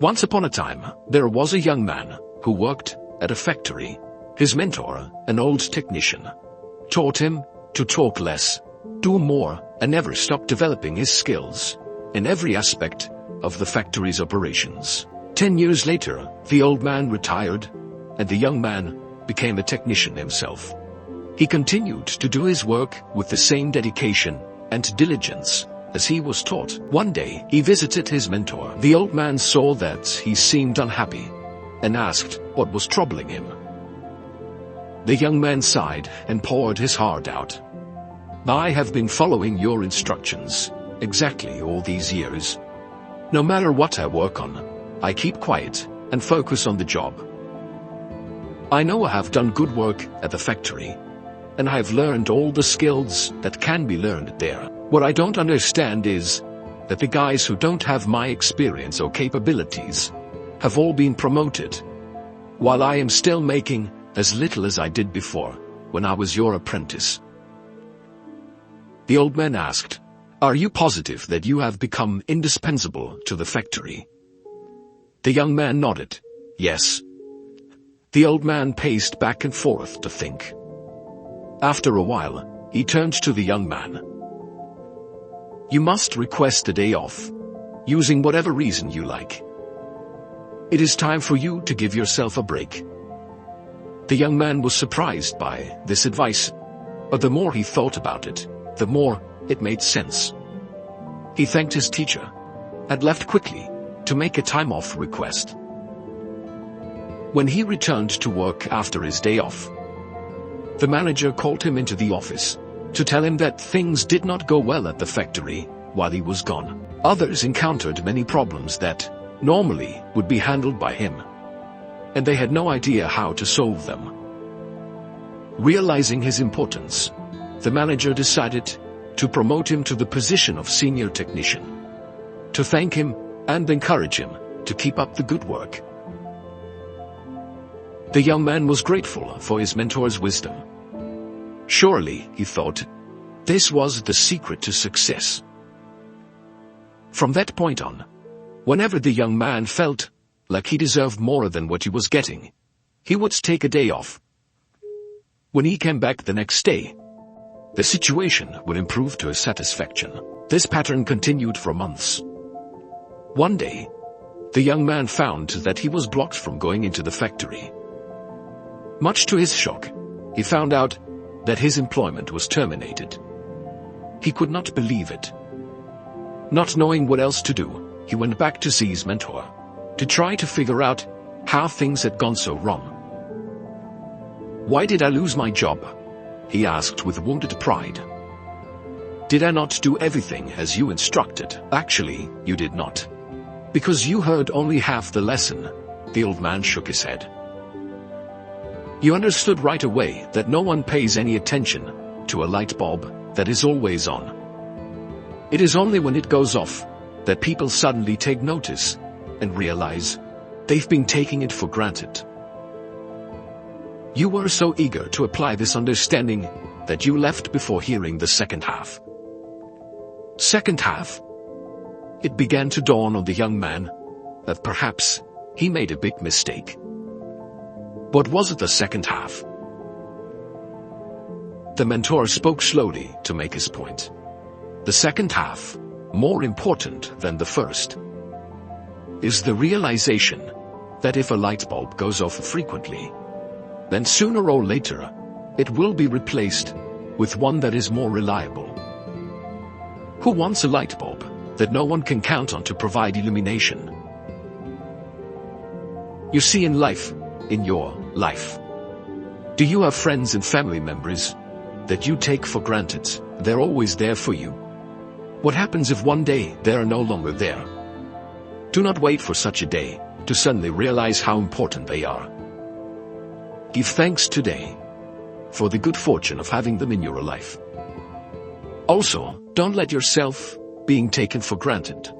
Once upon a time, there was a young man who worked at a factory. His mentor, an old technician, taught him to talk less, do more, and never stop developing his skills in every aspect of the factory's operations. 10 years later, the old man retired, and the young man became a technician himself. He continued to do his work with the same dedication and diligence as he was taught. One day, he visited his mentor. The old man saw that he seemed unhappy and asked what was troubling him. The young man sighed and poured his heart out. "I have been following your instructions exactly all these years. No matter what I work on, I keep quiet and focus on the job. I know I have done good work at the factory, and I have learned all the skills that can be learned there. What I don't understand is that the guys who don't have my experience or capabilities have all been promoted, while I am still making as little as I did before when I was your apprentice." The old man asked, "Are you positive that you have become indispensable to the factory?" The young man nodded, "Yes." The old man paced back and forth to think. After a while, he turned to the young man. "You must request a day off, using whatever reason you like. It is time for you to give yourself a break." The young man was surprised by this advice, but the more he thought about it, the more it made sense. He thanked his teacher and left quickly to make a time-off request. When he returned to work after his day off, the manager called him into the office to tell him that things did not go well at the factory while he was gone. Others encountered many problems that normally would be handled by him, and they had no idea how to solve them. Realizing his importance, the manager decided to promote him to the position of senior technician, to thank him and encourage him to keep up the good work. The young man was grateful for his mentor's wisdom. Surely, he thought, this was the secret to success. From that point on, whenever the young man felt like he deserved more than what he was getting, he would take a day off. When he came back the next day, the situation would improve to his satisfaction. This pattern continued for months. One day, the young man found that he was blocked from going into the factory. Much to his shock, he found out that his employment was terminated. He could not believe it. Not knowing what else to do, he went back to see his mentor to try to figure out how things had gone so wrong. "Why did I lose my job?" he asked with wounded pride. "Did I not do everything as you instructed?" "Actually, you did not. Because you heard only half the lesson." The old man shook his head. "You understood right away that no one pays any attention to a light bulb that is always on. It is only when it goes off that people suddenly take notice and realize they've been taking it for granted. You were so eager to apply this understanding that you left before hearing the second half." Second half? It began to dawn on the young man that perhaps he made a big mistake. What was the second half? The mentor spoke slowly to make his point. The second half, more important than the first, is the realization that if a light bulb goes off frequently, then sooner or later, it will be replaced with one that is more reliable. Who wants a light bulb that no one can count on to provide illumination? You see, in life, in your life, do you have friends and family members that you take for granted? They're always there for you. What happens if one day they are no longer there? Do not wait for such a day to suddenly realize how important they are. Give thanks today for the good fortune of having them in your life. Also, don't let yourself being taken for granted.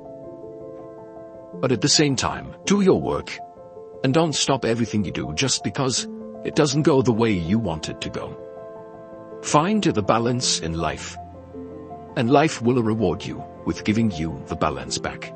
But at the same time, do your work, and don't stop everything you do just because it doesn't go the way you want it to go. Find the balance in life, and life will reward you with giving you the balance back.